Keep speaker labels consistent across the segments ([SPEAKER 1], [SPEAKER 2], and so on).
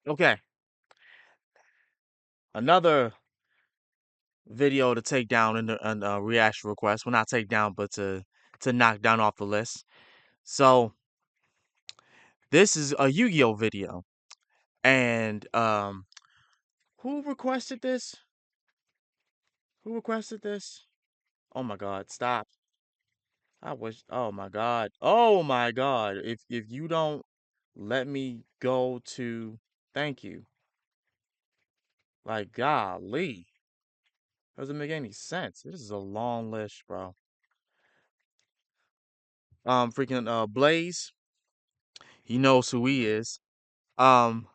[SPEAKER 1] Okay, another video to take down in the reaction request. Well, not take down, but to knock down off the list. So this is a Yu-Gi-Oh video, and who requested this? Who requested this? Oh my God! Stop! I wish. Oh my God! Oh my God! If you don't let me go to, thank you. Like golly, doesn't make any sense. This is a long list, bro. Freaking Blaze, he knows who he is. Um,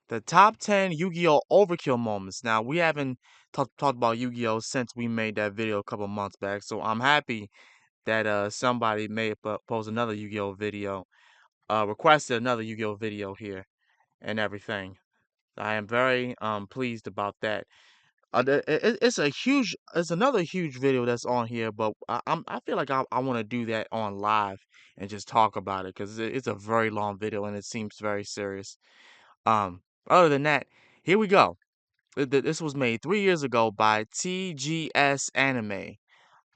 [SPEAKER 1] the top 10 Yu-Gi-Oh! Overkill moments. Now, we haven't talked about Yu-Gi-Oh! Since we made that video a couple months back, so I'm happy that somebody may post another Yu-Gi-Oh! Video, requested another Yu-Gi-Oh! Video here and everything. I am very pleased about that. It's another huge video that's on here, but I feel like I want to do that on live and just talk about it because it's a very long video and it seems very serious. Other than that, here we go. This was made 3 years ago by TGS Anime.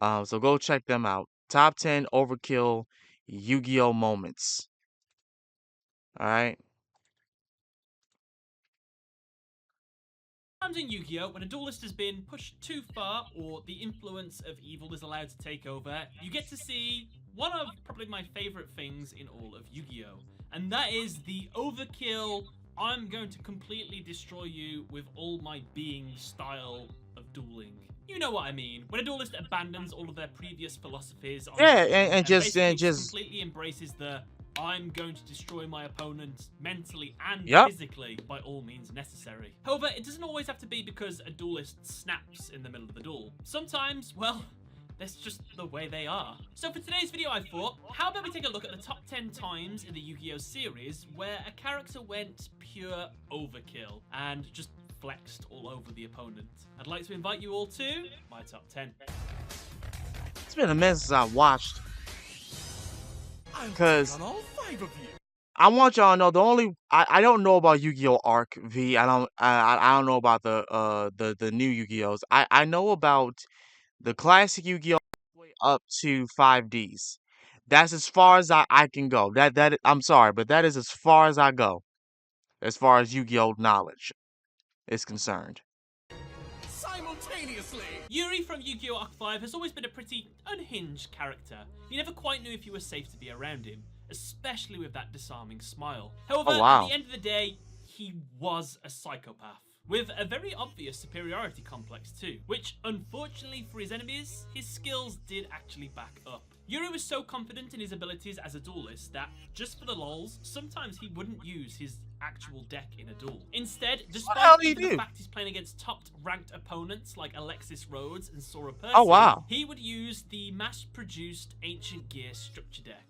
[SPEAKER 1] So go check them out. Top 10 Overkill Yu-Gi-Oh moments. All right.
[SPEAKER 2] Sometimes in Yu-Gi-Oh, when a duelist has been pushed too far or the influence of evil is allowed to take over, you get to see one of probably my favorite things in all of Yu-Gi-Oh, and that is the Overkill, I'm going to completely destroy you with all my being style of dueling. You know what I mean. When a duelist abandons all of their previous philosophies on
[SPEAKER 1] Yeah,
[SPEAKER 2] dueling
[SPEAKER 1] and just
[SPEAKER 2] basically
[SPEAKER 1] and
[SPEAKER 2] just
[SPEAKER 1] just
[SPEAKER 2] completely embraces the I'm going to destroy my opponent mentally and
[SPEAKER 1] yep.
[SPEAKER 2] physically by all means necessary. However, it doesn't always have to be because a duelist snaps in the middle of the duel. Sometimes, well, that's just the way they are. So for today's video, I thought, how about we take a look at the top 10 times in the Yu-Gi-Oh series where a character went pure overkill and just flexed all over the opponent. I'd like to invite you all to my top 10.
[SPEAKER 1] It's been a minute since I watched, because
[SPEAKER 3] all 5 of you.
[SPEAKER 1] I want y'all to know the only I don't know about Yu-Gi-Oh! Arc V. I don't know about the new Yu-Gi-Ohs. I know about the classic Yu-Gi-Oh! Way up to 5Ds. That's as far as I can go. I'm sorry, but that is as far as I go as far as Yu-Gi-Oh! Knowledge is concerned.
[SPEAKER 3] Simultaneously.
[SPEAKER 2] Yuri from Yu-Gi-Oh! Arc 5 has always been a pretty unhinged character. You never quite knew if you were safe to be around him, especially with that disarming smile. However,
[SPEAKER 1] Oh
[SPEAKER 2] at
[SPEAKER 1] wow.
[SPEAKER 2] the end of the day, he was a psychopath, with a very obvious superiority complex too, which unfortunately for his enemies, his skills did actually back up. Yuri was so confident in his abilities as a duelist that, just for the lols, sometimes he wouldn't use his actual deck in a duel. Instead,
[SPEAKER 1] hell
[SPEAKER 2] despite
[SPEAKER 1] did he
[SPEAKER 2] even the
[SPEAKER 1] do?
[SPEAKER 2] fact he's playing against top-ranked opponents like Alexis Rhodes and Sora Percy,
[SPEAKER 1] Oh wow.
[SPEAKER 2] he would use the mass-produced Ancient Gear structure deck,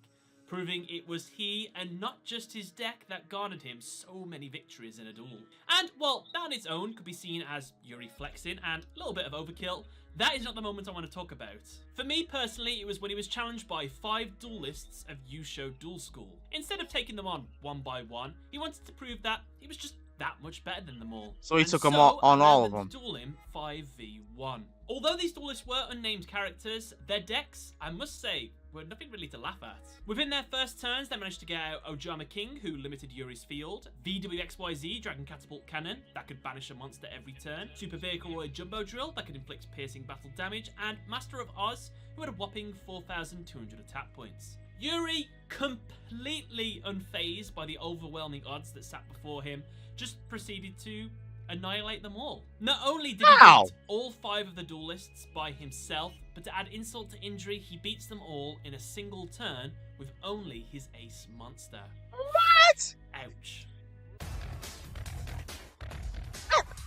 [SPEAKER 2] proving it was he and not just his deck that garnered him so many victories in a duel. And, well, that on its own could be seen as Yuri flexing and a little bit of overkill. That is not the moment I want to talk about. For me personally, it was when he was challenged by 5 duelists of Yugioh Duel School. Instead of taking them on one by one, he wanted to prove that he was just that much better than them all.
[SPEAKER 1] So he
[SPEAKER 2] And
[SPEAKER 1] took them on all
[SPEAKER 2] allowed
[SPEAKER 1] of
[SPEAKER 2] them
[SPEAKER 1] them.
[SPEAKER 2] to duel him 5v1. Although these duelists were unnamed characters, their decks, I must say, were nothing really to laugh at. Within their first turns, they managed to get out Ojama King, who limited Yuri's field, VWXYZ Dragon Catapult Cannon, that could banish a monster every turn, Super Vehicle Jumbo Drill, that could inflict piercing battle damage, and Master of Oz, who had a whopping 4,200 attack points. Yuri, completely unfazed by the overwhelming odds that sat before him, just proceeded to annihilate them all. Not only did he
[SPEAKER 1] Wow.
[SPEAKER 2] beat all 5 of the duelists by himself, but to add insult to injury, he beats them all in a single turn with only his ace monster.
[SPEAKER 1] What?
[SPEAKER 2] Ouch.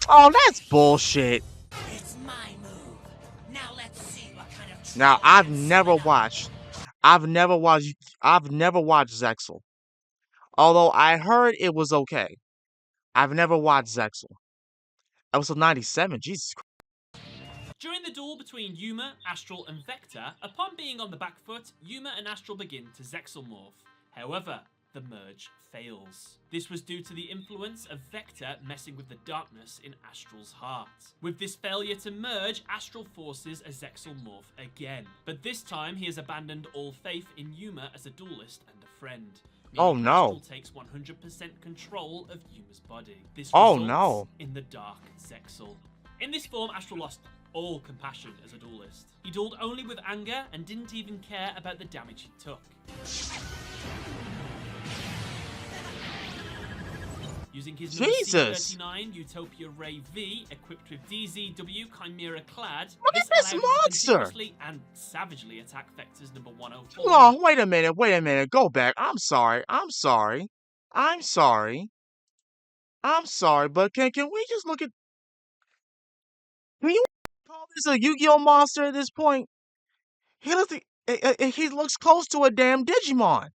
[SPEAKER 1] Oh, that's bullshit.
[SPEAKER 3] It's my move. Now let's see what kind of
[SPEAKER 1] Now I've never watched Zexel. Although I heard it was okay. I've never watched Zexel. Episode 97, Jesus Christ.
[SPEAKER 2] During the duel between Yuma, Astral, and Vector, upon being on the back foot, Yuma and Astral begin to Zexel morph. However, the merge fails. This was due to the influence of Vector messing with the darkness in Astral's heart. With this failure to merge, Astral forces a Zexal morph again, but this time he has abandoned all faith in Yuma as a duelist and a friend.
[SPEAKER 1] Oh
[SPEAKER 2] Meaning
[SPEAKER 1] no.
[SPEAKER 2] Astral takes 100% control of Yuma's body. This
[SPEAKER 1] Oh
[SPEAKER 2] results
[SPEAKER 1] no.
[SPEAKER 2] in the Dark Zexal. In this form, Astral lost all compassion as a duelist. He dueled only with anger and didn't even care about the damage he took. Using his number
[SPEAKER 1] Jesus.
[SPEAKER 2] C39 Utopia Ray V, equipped with DZW Chimera Clad,
[SPEAKER 1] Look at this
[SPEAKER 2] allowed him to
[SPEAKER 1] monster.
[SPEAKER 2] continuously and savagely attack Vector's number 104.
[SPEAKER 1] Oh, wait a minute. Go back. I'm sorry, but can we just look at... Can you call this a Yu-Gi-Oh monster at this point? He looks close to a damn Digimon.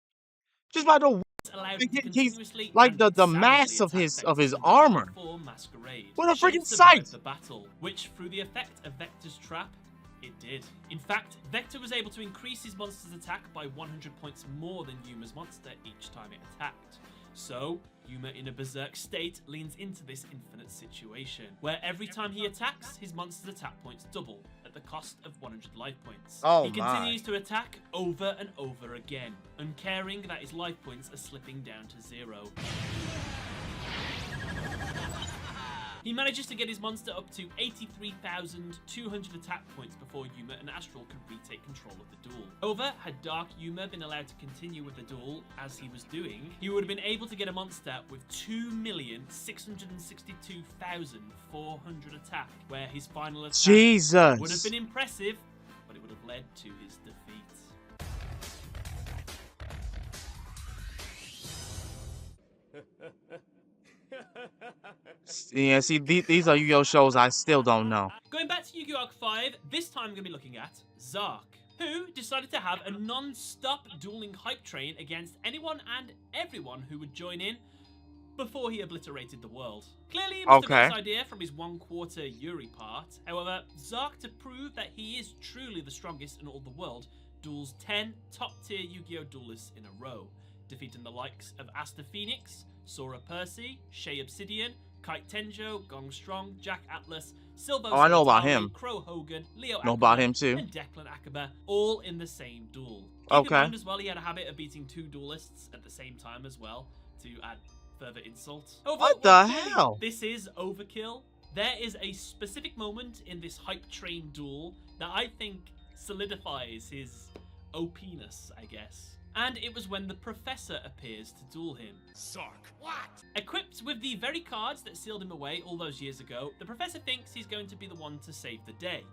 [SPEAKER 1] Just by the...
[SPEAKER 2] Allowed him to
[SPEAKER 1] He's
[SPEAKER 2] continuously
[SPEAKER 1] like
[SPEAKER 2] and
[SPEAKER 1] the
[SPEAKER 2] savagely
[SPEAKER 1] mass of
[SPEAKER 2] attack
[SPEAKER 1] his
[SPEAKER 2] Vector's number
[SPEAKER 1] armor.
[SPEAKER 2] 104 Masquerade.
[SPEAKER 1] What a
[SPEAKER 2] Should
[SPEAKER 1] freaking
[SPEAKER 2] survive
[SPEAKER 1] sight!
[SPEAKER 2] the battle, which through the effect of Vector's trap, it did. In fact, Vector was able to increase his monster's attack by 100 points more than Yuma's monster each time it attacked. So, Yuma in a berserk state leans into this infinite situation, where every time he attacks, his monster's attack points double, at the cost of 100 life points.
[SPEAKER 1] Oh
[SPEAKER 2] he
[SPEAKER 1] my.
[SPEAKER 2] continues to attack over and over again, uncaring that his life points are slipping down to 0. He manages to get his monster up to 83,200 attack points before Yuma and Astral could retake control of the duel. However, had Dark Yuma been allowed to continue with the duel as he was doing, he would have been able to get a monster with 2,662,400 attack, where his final attack
[SPEAKER 1] Jesus.
[SPEAKER 2] would have been impressive, but it would have led to his defeat.
[SPEAKER 1] Yeah, see, these are Yu-Gi-Oh shows I still don't know.
[SPEAKER 2] Going back to Yu-Gi-Oh! Arc 5, this time I'm going to be looking at Zarc, who decided to have a non-stop dueling hype train against anyone and everyone who would join in before he obliterated the world. Clearly, it was
[SPEAKER 1] Okay.
[SPEAKER 2] a nice idea from his 1/4 Yuri part. However, Zarc, to prove that he is truly the strongest in all the world, duels 10 top-tier Yu-Gi-Oh! Duelists in a row, defeating the likes of Asta Phoenix, Sora Percy, Shay Obsidian, Kite Tenjo, Gong Strong, Jack Atlas, Silvo
[SPEAKER 1] Oh, I know about
[SPEAKER 2] Solitaire,
[SPEAKER 1] him.
[SPEAKER 2] Crow Hogan, Leo
[SPEAKER 1] Know about
[SPEAKER 2] Akaba,
[SPEAKER 1] him too.
[SPEAKER 2] and Declan Akaba, all in the same duel. Keep
[SPEAKER 1] Okay.
[SPEAKER 2] in mind as well, he had a habit of beating 2 duelists at the same time as well, to add further insult.
[SPEAKER 1] What the hell?
[SPEAKER 2] This is Overkill. There is a specific moment in this hype train duel that I think solidifies his OP-ness, I guess. And it was when the Professor appears to duel him.
[SPEAKER 3] Zarc. What?
[SPEAKER 2] Equipped with the very cards that sealed him away all those years ago, the Professor thinks he's going to be the one to save the day.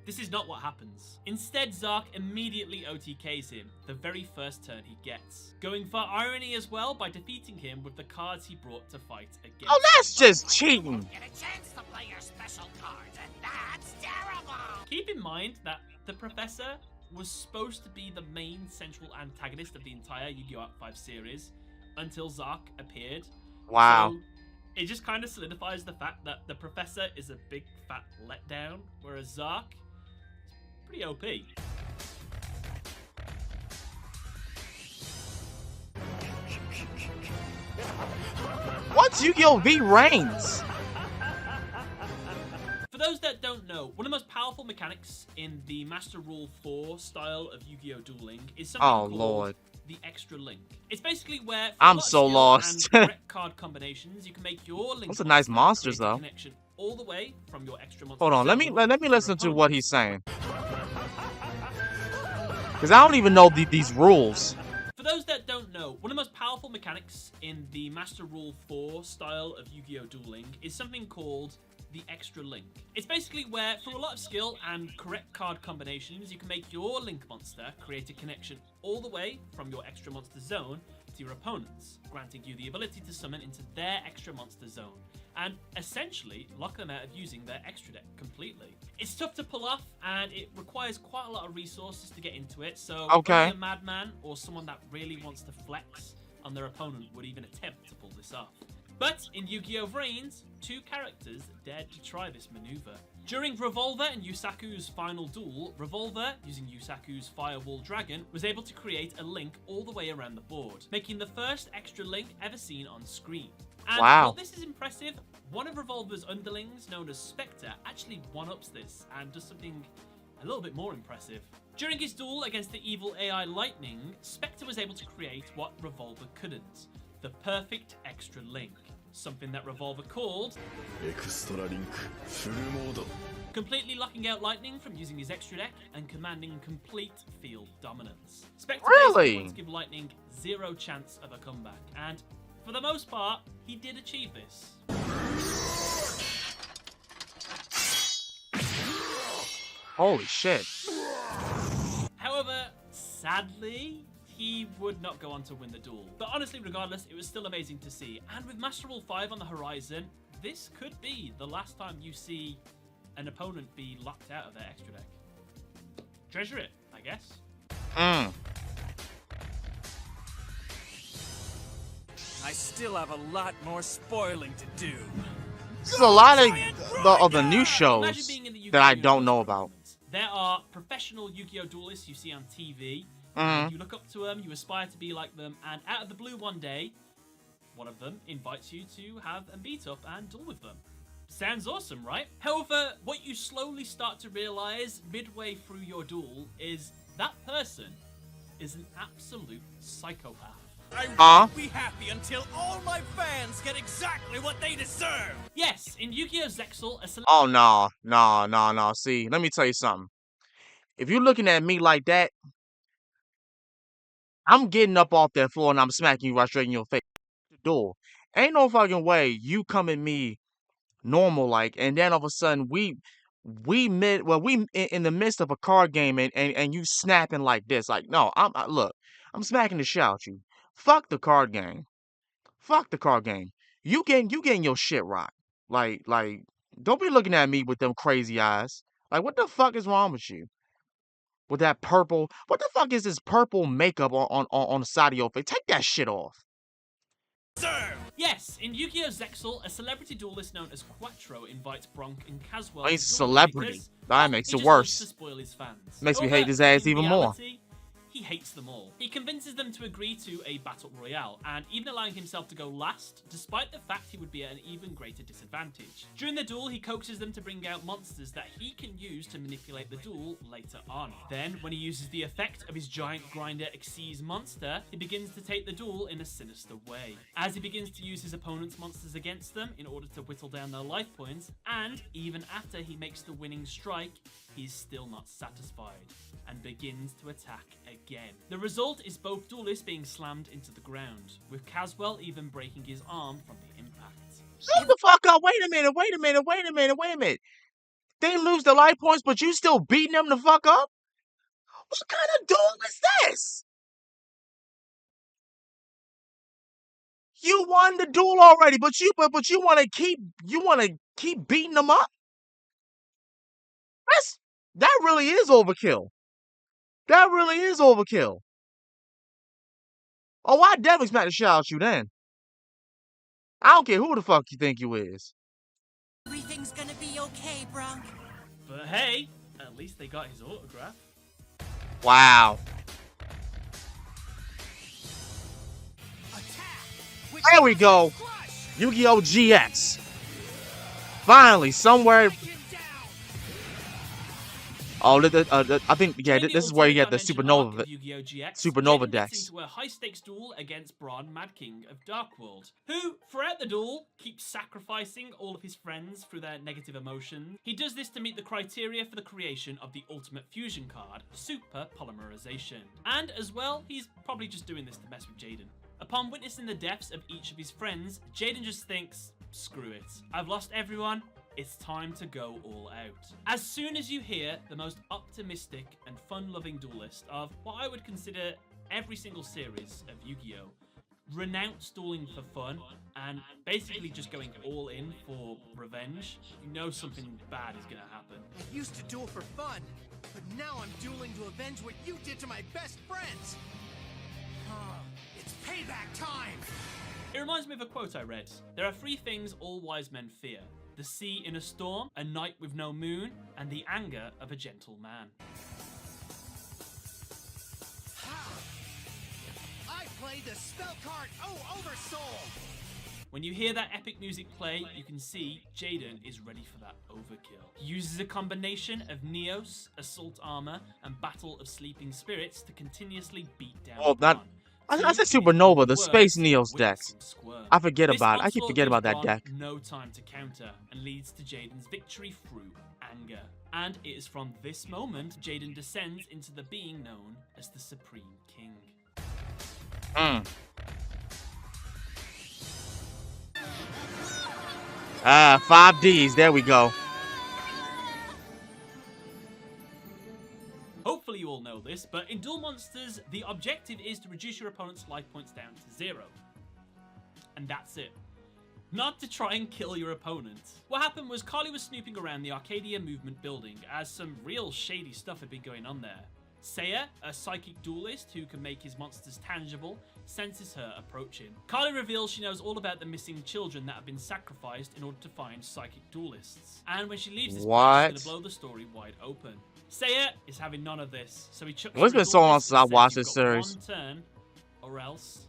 [SPEAKER 2] This is not what happens. Instead, Zarc immediately OTKs him the very first turn he gets, going for irony as well by defeating him with the cards he brought to fight against.
[SPEAKER 1] Oh, that's just cheating.
[SPEAKER 3] Get a chance to play your special cards, and that's terrible.
[SPEAKER 2] Keep in mind that the Professor was supposed to be the main central antagonist of the entire Yu-Gi-Oh! Arc 5 series until Zarc appeared.
[SPEAKER 1] Wow.
[SPEAKER 2] So it just kind of solidifies the fact that the Professor is a big fat letdown, whereas Zarc is pretty OP.
[SPEAKER 1] What's Yu-Gi-Oh! V Reigns?
[SPEAKER 2] For those that don't know, one of the most powerful mechanics in the Master Rule 4 style of Yu-Gi-Oh! Dueling is something
[SPEAKER 1] Oh,
[SPEAKER 2] called
[SPEAKER 1] Lord.
[SPEAKER 2] the extra link. It's basically where for
[SPEAKER 1] I'm
[SPEAKER 2] a lot of
[SPEAKER 1] so
[SPEAKER 2] skill
[SPEAKER 1] lost.
[SPEAKER 2] and correct card combinations, you can make your link
[SPEAKER 1] Those are nice
[SPEAKER 2] monster
[SPEAKER 1] monsters,
[SPEAKER 2] create a
[SPEAKER 1] though.
[SPEAKER 2] connection all the way from your extra monster.
[SPEAKER 1] Hold on, let me
[SPEAKER 2] zone
[SPEAKER 1] listen to
[SPEAKER 2] your
[SPEAKER 1] what he's saying. Cause I don't even know these rules.
[SPEAKER 2] For those that don't know, one of the most powerful mechanics in the Master Rule 4 style of Yu-Gi-Oh! Dueling is something called the extra link. It's basically where, through a lot of skill and correct card combinations, you can make your link monster create a connection all the way from your extra monster zone to your opponents, granting you the ability to summon into their extra monster zone, and essentially lock them out of using their extra deck completely. It's tough to pull off, and it requires quite a lot of resources to get into it, so
[SPEAKER 1] Okay.
[SPEAKER 2] only a madman or someone that really wants to flex on their opponent would even attempt to pull this off. But in Yu-Gi-Oh! Reigns, two characters dared to try this maneuver. During Revolver and Yusaku's final duel, Revolver, using Yusaku's Firewall Dragon, was able to create a link all the way around the board, making the first extra link ever seen on screen. And
[SPEAKER 1] wow.
[SPEAKER 2] while this is impressive, one of Revolver's underlings, known as Spectre, actually one-ups this and does something a little bit more impressive. During his duel against the evil AI Lightning, Spectre was able to create what Revolver couldn't, the perfect extra link, something that Revolver called
[SPEAKER 4] Extra Link Full Mode,
[SPEAKER 2] completely locking out Lightning from using his extra deck and commanding complete field dominance. Spectre
[SPEAKER 1] Really?
[SPEAKER 2] basically wanted to give Lightning zero chance of a comeback, and for the most part, he did achieve this.
[SPEAKER 1] Holy shit.
[SPEAKER 2] However, sadly, he would not go on to win the duel. But honestly, regardless, it was still amazing to see. And with Master Rule 5 on the horizon, this could be the last time you see an opponent be locked out of their extra deck. Treasure it, I guess.
[SPEAKER 5] I still have a lot more spoiling to do.
[SPEAKER 1] There's a lot of the new shows
[SPEAKER 2] Imagine being in the
[SPEAKER 1] that I
[SPEAKER 2] Yugioh
[SPEAKER 1] don't know
[SPEAKER 2] duelist
[SPEAKER 1] about.
[SPEAKER 2] tournament. There are professional Yu-Gi-Oh duelists you see on TV. You look up to them, you aspire to be like them, and out of the blue one day, one of them invites you to have a meet-up and duel with them. Sounds awesome, right? However, what you slowly start to realize midway through your duel is that person is an absolute psychopath.
[SPEAKER 5] I won't be happy until all my fans get exactly what they deserve!
[SPEAKER 2] Yes, in Yu-Gi-Oh! Zexal, a
[SPEAKER 1] Oh, no. See, let me tell you something. If you're looking at me like that, I'm getting up off that floor and I'm smacking you right straight in your face. The door. Ain't no fucking way you come at me normal like, and then all of a sudden we in the midst of a card game and you snapping like this. Like, no, look, I'm smacking the shit out you. Fuck the card game. Fuck the card game. You getting your shit rocked. Like, don't be looking at me with them crazy eyes. Like, what the fuck is wrong with you? With that purple, what the fuck is this purple makeup on the side of your face? Take that shit off.
[SPEAKER 2] Yes, in Yu-Gi-Oh! Zexal, a celebrity duelist known as Quattro invites Bronk and Caswell.
[SPEAKER 1] Oh, he's a
[SPEAKER 2] to duel
[SPEAKER 1] celebrity.
[SPEAKER 2] because,
[SPEAKER 1] That makes
[SPEAKER 2] he
[SPEAKER 1] it
[SPEAKER 2] just loves
[SPEAKER 1] worse.
[SPEAKER 2] to spoil his fans.
[SPEAKER 1] Makes me
[SPEAKER 2] However,
[SPEAKER 1] hate his ass
[SPEAKER 2] in
[SPEAKER 1] even more.
[SPEAKER 2] reality, he hates them all. He convinces them to agree to a battle royale, and even allowing himself to go last, despite the fact he would be at an even greater disadvantage. During the duel, he coaxes them to bring out monsters that he can use to manipulate the duel later on. Then, when he uses the effect of his giant grinder Xyz monster, he begins to take the duel in a sinister way. As he begins to use his opponent's monsters against them in order to whittle down their life points, and even after he makes the winning strike, he's still not satisfied and begins to attack again. The result is both duelists being slammed into the ground, with Caswell even breaking his arm from the impact.
[SPEAKER 1] Shut the fuck up. Wait a minute. They lose the life points, but you still beating them the fuck up? What kind of duel is this? You won the duel already, but you want to keep beating them up? That really is overkill. That really is overkill. Oh, I definitely smack the shit out you then. I don't care who the fuck you think you is.
[SPEAKER 3] Everything's gonna be okay, Bronk.
[SPEAKER 2] But hey, at least they got his autograph.
[SPEAKER 1] Wow.
[SPEAKER 3] Attack!
[SPEAKER 1] There we go. Yu-Gi-Oh! GX. Finally, somewhere. Oh, I think, yeah, this is where you get the supernova
[SPEAKER 2] Jaden
[SPEAKER 1] decks.
[SPEAKER 2] gets into a high-stakes duel against Braun, Mad King of Dark World, who, throughout the duel, keeps sacrificing all of his friends through their negative emotions. He does this to meet the criteria for the creation of the ultimate fusion card, Super Polymerization. And as well, he's probably just doing this to mess with Jaden. Upon witnessing the deaths of each of his friends, Jaden just thinks, screw it. I've lost everyone. It's time to go all out. As soon as you hear the most optimistic and fun-loving duelist of what I would consider every single series of Yu-Gi-Oh! Renounce dueling for fun and basically just going all in for revenge, you know something bad is gonna happen.
[SPEAKER 6] I used to duel for fun, but now I'm dueling to avenge what you did to my best friends. It's payback time!
[SPEAKER 2] It reminds me of a quote I read. There are 3 things all wise men fear: the sea in a storm, a night with no moon, and the anger of a gentle man.
[SPEAKER 6] I played the spell card Oversoul!
[SPEAKER 2] When you hear that epic music play, you can see Jaden is ready for that overkill. He uses a combination of Neos, Assault Armor, and Battle of Sleeping Spirits to continuously beat down Ron.
[SPEAKER 1] I said Supernova, the Space Neos decks. I forget about it. I keep forgetting about that deck.
[SPEAKER 2] No time to counter and leads to Jaden's victory through anger. And it is from this moment Jaden descends into the being known as the Supreme King.
[SPEAKER 1] 5Ds, there we go.
[SPEAKER 2] Hopefully you all know this, but in Duel Monsters, the objective is to reduce your opponent's life points down to 0. And that's it. Not to try and kill your opponent. What happened was Carly was snooping around the Arcadia Movement building as some real shady stuff had been going on there. Seiya, a psychic duelist who can make his monsters tangible, senses her approaching. Carly reveals she knows all about the missing children that have been sacrificed in order to find psychic duelists. And when she leaves this place, she's gonna blow the story wide open. Seiya is having none of this, so he chucks
[SPEAKER 1] It's been so long since I watched this series.
[SPEAKER 2] One turn, or else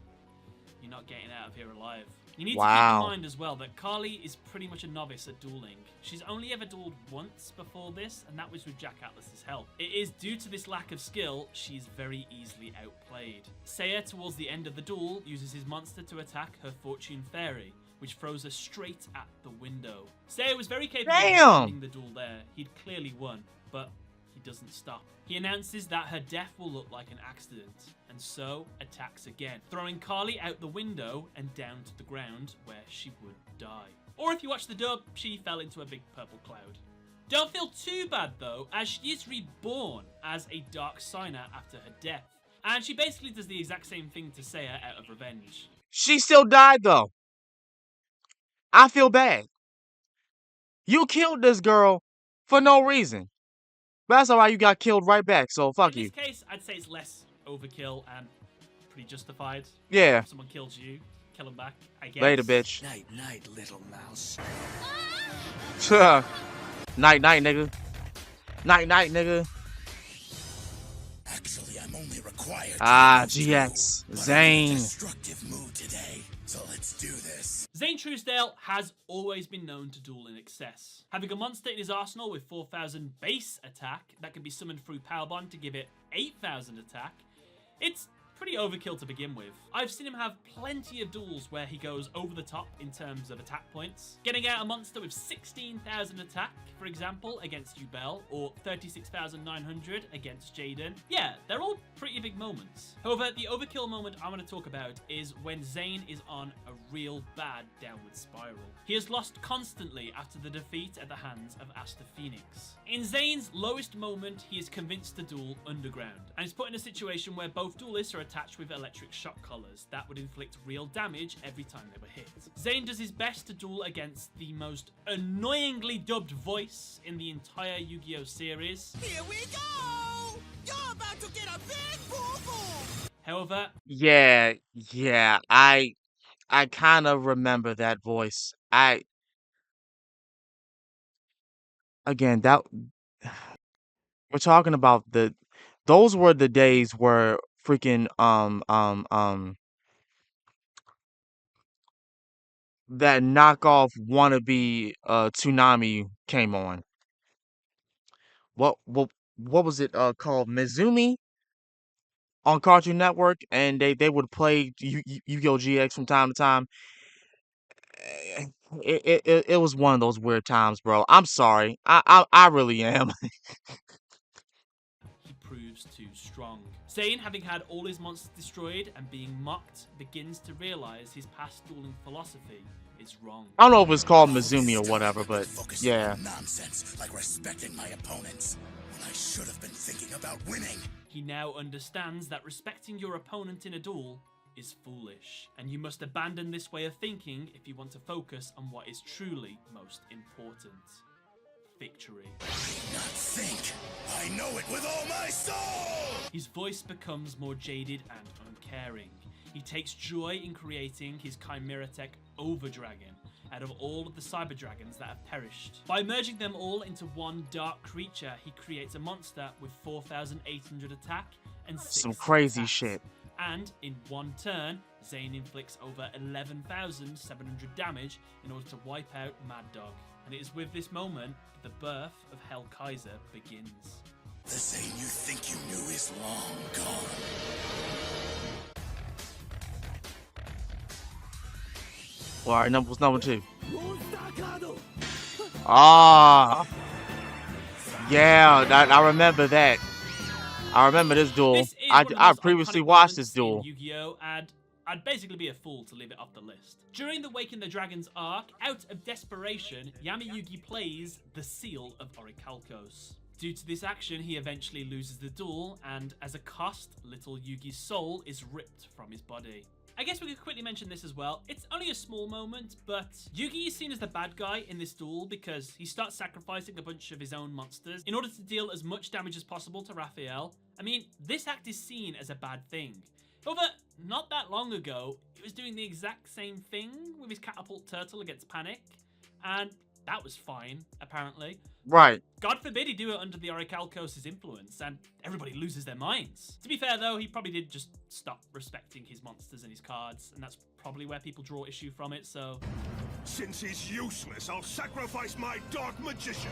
[SPEAKER 2] you're not getting out of here alive. You need to keep in mind as well that Carly is pretty much a novice at dueling. She's only ever dueled once before this, and that was with Jack Atlas's help. It is due to this lack of skill, she's very easily outplayed. Seiya, towards the end of the duel, uses his monster to attack her Fortune Fairy, which throws her straight at the window. Seiya was very capable of ending the duel there. He'd clearly won, but he doesn't stop. He announces that her death will look like an accident, and so attacks again, throwing Carly out the window and down to the ground where she would die. Or if you watch the dub, she fell into a big purple cloud. Don't feel too bad though, as she is reborn as a Dark Signer after her death. And she basically does the exact same thing to Seiya out of revenge.
[SPEAKER 1] She still died though. I feel bad. You killed this girl for no reason. But that's alright, you got killed right back, so fuck you.
[SPEAKER 2] In this case, I'd say it's less overkill and pretty justified.
[SPEAKER 1] Yeah.
[SPEAKER 2] If someone kills you, kill him back, I guess.
[SPEAKER 1] Later, bitch.
[SPEAKER 3] Night, night, little mouse.
[SPEAKER 1] Night, night, nigga. Night, night, nigga.
[SPEAKER 3] Actually, I'm only required
[SPEAKER 1] GX. Zane.
[SPEAKER 3] Destructive move today, so let's do this.
[SPEAKER 2] Zane Truesdale has always been known to duel in excess. Having a monster in his arsenal with 4,000 base attack that can be summoned through Power Bond to give it 8,000 attack, it's pretty overkill to begin with. I've seen him have plenty of duels where he goes over the top in terms of attack points, getting out a monster with 16,000 attack, for example, against Yubel, or 36,900 against Jaden. Yeah, they're all pretty big moments. However, the overkill moment I want to talk about is when Zane is on a real bad downward spiral. He has lost constantly after the defeat at the hands of Asta Phoenix. In Zane's lowest moment, he is convinced to duel underground, and is put in a situation where both duelists are attached with electric shock collars that would inflict real damage every time they were hit. Zane does his best to duel against the most annoyingly dubbed voice in the entire Yu-Gi-Oh series.
[SPEAKER 5] Here we go! You're about to get a big boo-boo!
[SPEAKER 2] However,
[SPEAKER 1] Yeah, I kind of remember that voice. Again, that we're talking about those were the days where freaking that knockoff wannabe Toonami came on. What was it called? Mizumi on Cartoon Network, and they would play Yu-Gi-Oh GX from time to time. It was one of those weird times, bro. I'm sorry. I really am.
[SPEAKER 2] he proves too strong. Zane, having had all his monsters destroyed and being mocked, begins to realize his past dueling philosophy is wrong.
[SPEAKER 1] I don't know if it's called Mizumi or whatever, but yeah.
[SPEAKER 3] Nonsense, like respecting my opponents, when I should have been thinking about winning.
[SPEAKER 2] He now understands that respecting your opponent in a duel is foolish, and you must abandon this way of thinking if you want to focus on what is truly most important. Victory.
[SPEAKER 3] Not think. I know it with all my soul!
[SPEAKER 2] His voice becomes more jaded and uncaring. He takes joy in creating his Chimera Tech Overdragon out of all of the cyber dragons that have perished. By merging them all into one dark creature, he creates a monster with 4,800 attack and 6
[SPEAKER 1] Some crazy
[SPEAKER 2] stats.
[SPEAKER 1] shit.
[SPEAKER 2] And in one turn, Zane inflicts over 11,700 damage in order to wipe out Mad Dog. And it is with this moment that the birth of Hell Kaiser begins.
[SPEAKER 3] The Zane you think you knew is long gone.
[SPEAKER 1] All right, what's number 2? Ah, yeah, I remember that. I remember this duel.
[SPEAKER 2] This is one of the
[SPEAKER 1] I
[SPEAKER 2] most
[SPEAKER 1] previously
[SPEAKER 2] iconic
[SPEAKER 1] watched this
[SPEAKER 2] moments
[SPEAKER 1] duel.
[SPEAKER 2] in Yu-Gi-Oh! And I'd basically be a fool to leave it off the list. During the Waken the Dragons arc, out of desperation, Yugi plays the Seal of Orichalcos. Due to this action, he eventually loses the duel, and as a cost, little Yugi's soul is ripped from his body. I guess we could quickly mention this as well. It's only a small moment, but Yugi is seen as the bad guy in this duel because he starts sacrificing a bunch of his own monsters in order to deal as much damage as possible to Raphael. I mean, this act is seen as a bad thing. However, not that long ago, he was doing the exact same thing with his catapult turtle against Panic, and that was fine, apparently.
[SPEAKER 1] Right.
[SPEAKER 2] God forbid he do it under the Orichalcos' influence, and everybody loses their minds. To be fair, though, he probably did just stop respecting his monsters and his cards, and that's probably where people draw issue from it, so...
[SPEAKER 7] Since he's useless, I'll sacrifice my dark magician.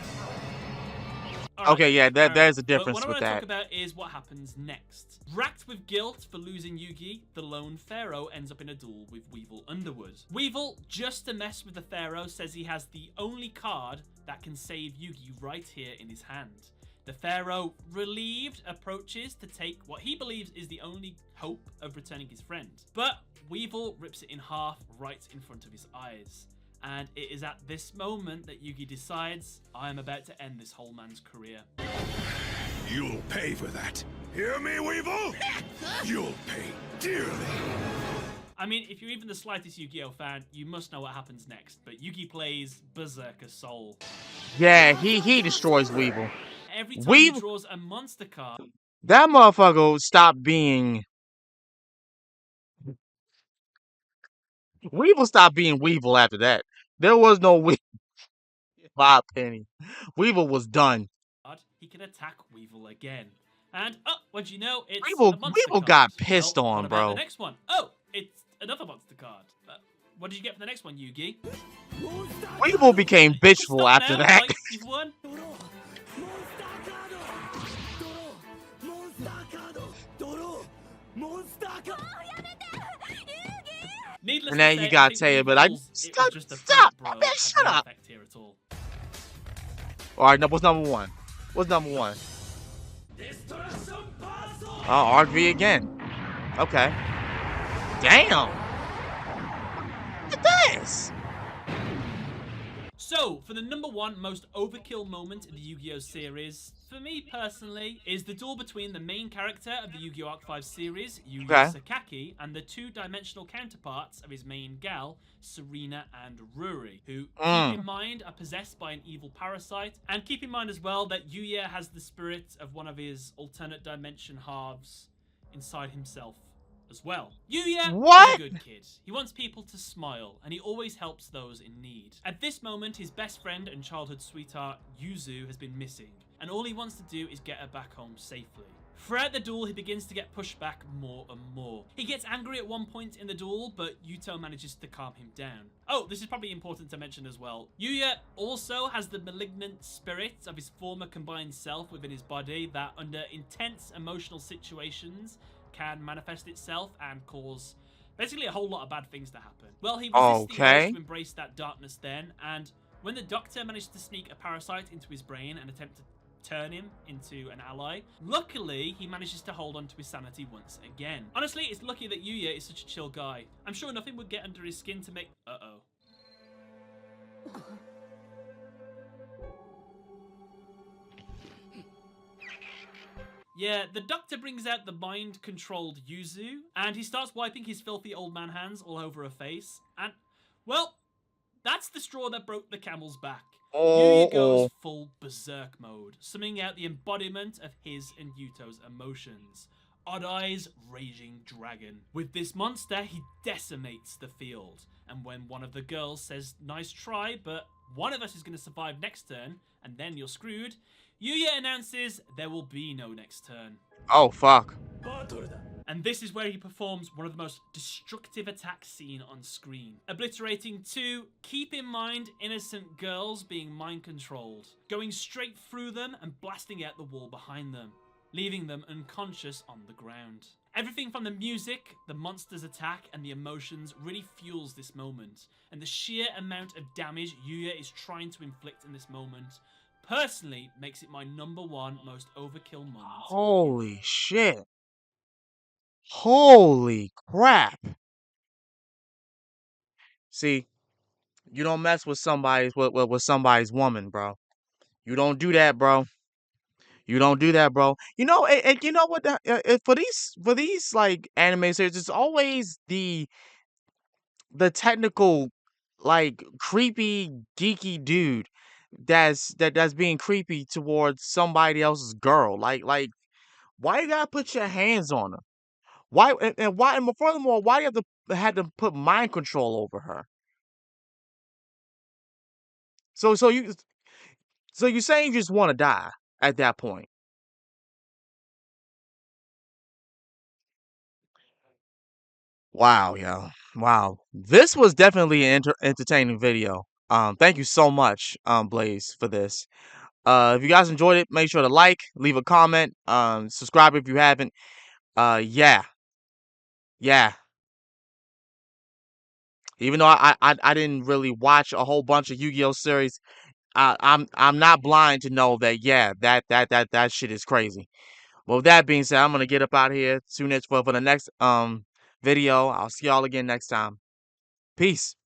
[SPEAKER 1] Okay, yeah, there's a difference
[SPEAKER 2] what I
[SPEAKER 1] with
[SPEAKER 2] want to
[SPEAKER 1] that.
[SPEAKER 2] talk about is what happens next. Racked with guilt for losing Yugi, the lone pharaoh ends up in a duel with Weevil Underwood. Weevil, just to mess with the pharaoh, says he has the only card that can save Yugi right here in his hand. The pharaoh, relieved, approaches to take what he believes is the only hope of returning his friend. But Weevil rips it in half right in front of his eyes. And it is at this moment that Yugi decides, I am about to end this whole man's career.
[SPEAKER 7] You'll pay for that. Hear me, Weevil? You'll pay dearly.
[SPEAKER 2] I mean, if you're even the slightest Yu-Gi-Oh fan, you must know what happens next. But Yugi plays Berserker Soul.
[SPEAKER 1] Yeah, he destroys Weevil.
[SPEAKER 2] Every time he draws a monster card...
[SPEAKER 1] That motherfucker stopped being... Weevil stopped being Weevil after that. There was no Weevil. In my opinion. Weevil was done.
[SPEAKER 2] He can attack Weevil again. And, oh, what do you know? It's
[SPEAKER 1] Weevil,
[SPEAKER 2] a monster
[SPEAKER 1] Weevil
[SPEAKER 2] card.
[SPEAKER 1] got pissed
[SPEAKER 2] Well,
[SPEAKER 1] on,
[SPEAKER 2] what about
[SPEAKER 1] bro.
[SPEAKER 2] the next one? Oh, it's another monster card. What did you get for the next one, Yugi?
[SPEAKER 1] Weevil became bitchful
[SPEAKER 2] Stop
[SPEAKER 1] after
[SPEAKER 2] now,
[SPEAKER 1] that.
[SPEAKER 2] like, you've won. Needless
[SPEAKER 1] And then
[SPEAKER 2] to
[SPEAKER 1] you
[SPEAKER 2] say,
[SPEAKER 1] gotta
[SPEAKER 2] think
[SPEAKER 1] tell you, but I
[SPEAKER 2] Weevil's- it
[SPEAKER 1] stop,
[SPEAKER 2] was just a
[SPEAKER 1] stop,
[SPEAKER 2] prank, bro.
[SPEAKER 1] man,
[SPEAKER 2] Had
[SPEAKER 1] shut
[SPEAKER 2] no
[SPEAKER 1] up.
[SPEAKER 2] effect here at all.
[SPEAKER 1] All right, now what's number 1? What's number 1? Oh, RV again. Okay. Damn. Look at this.
[SPEAKER 2] So, for the number 1 most overkill moment in the Yu-Gi-Oh! Series, for me personally, is the duel between the main character of the Yu-Gi-Oh! Arc 5 series, Yuya Sakaki, and the two-dimensional counterparts of his main gal, Serena and Ruri, who, keep in mind, are possessed by an evil parasite, and keep in mind as well that Yuya has the spirit of one of his alternate dimension halves inside himself as well. Yuya is a good kid. He wants people to smile, and he always helps those in need. At this moment, his best friend and childhood sweetheart, Yuzu, has been missing, and all he wants to do is get her back home safely. Throughout the duel, he begins to get pushed back more and more. He gets angry at one point in the duel, but Yuto manages to calm him down. Oh, this is probably important to mention as well. Yuya also has the malignant spirit of his former combined self within his body that, under intense emotional situations, can manifest itself and cause basically a whole lot of bad things to happen. Well, he resists the urge to embrace that darkness then, and when the doctor managed to sneak a parasite into his brain and attempt to turn him into an ally, luckily he manages to hold on to his sanity once again. Honestly, it's lucky that Yuya is such a chill guy. I'm sure nothing would get under his skin to make... Yeah, the doctor brings out the mind-controlled Yuzu, and he starts wiping his filthy old man hands all over her face, and, well, that's the straw that broke the camel's back. Yuya goes full berserk mode, summoning out the embodiment of his and Yuto's emotions. Odd Eye's raging dragon. With this monster, he decimates the field. And when one of the girls says, nice try, but one of us is going to survive next turn, and then you're screwed, Yuya announces there will be no next turn.
[SPEAKER 1] Oh, fuck.
[SPEAKER 2] And this is where he performs one of the most destructive attacks seen on screen, obliterating 2, keep in mind, innocent girls being mind controlled, going straight through them and blasting out the wall behind them, leaving them unconscious on the ground. Everything from the music, the monster's attack, and the emotions really fuels this moment, and the sheer amount of damage Yuya is trying to inflict in this moment personally makes it my #1 most overkill moment.
[SPEAKER 1] Holy shit. Holy crap. See, you don't mess with somebody's with somebody's woman, bro. You don't do that, bro. You don't do that, bro. You know, and you know what? For these like anime series, it's always the technical, like creepy, geeky dude that's being creepy towards somebody else's girl. Like, why you gotta put your hands on her? Why and why? And furthermore, why do you have to put mind control over her? So you saying you just want to die at that point? Wow, yo. Wow. This was definitely an entertaining video. Thank you so much, Blaze, for this. If you guys enjoyed it, make sure to like, leave a comment, subscribe if you haven't. Yeah. Yeah. Even though I didn't really watch a whole bunch of Yu-Gi-Oh series, I'm not blind to know that yeah, that shit is crazy. Well, with that being said, I'm gonna get up out of here. Tune in for the next video. I'll see y'all again next time. Peace.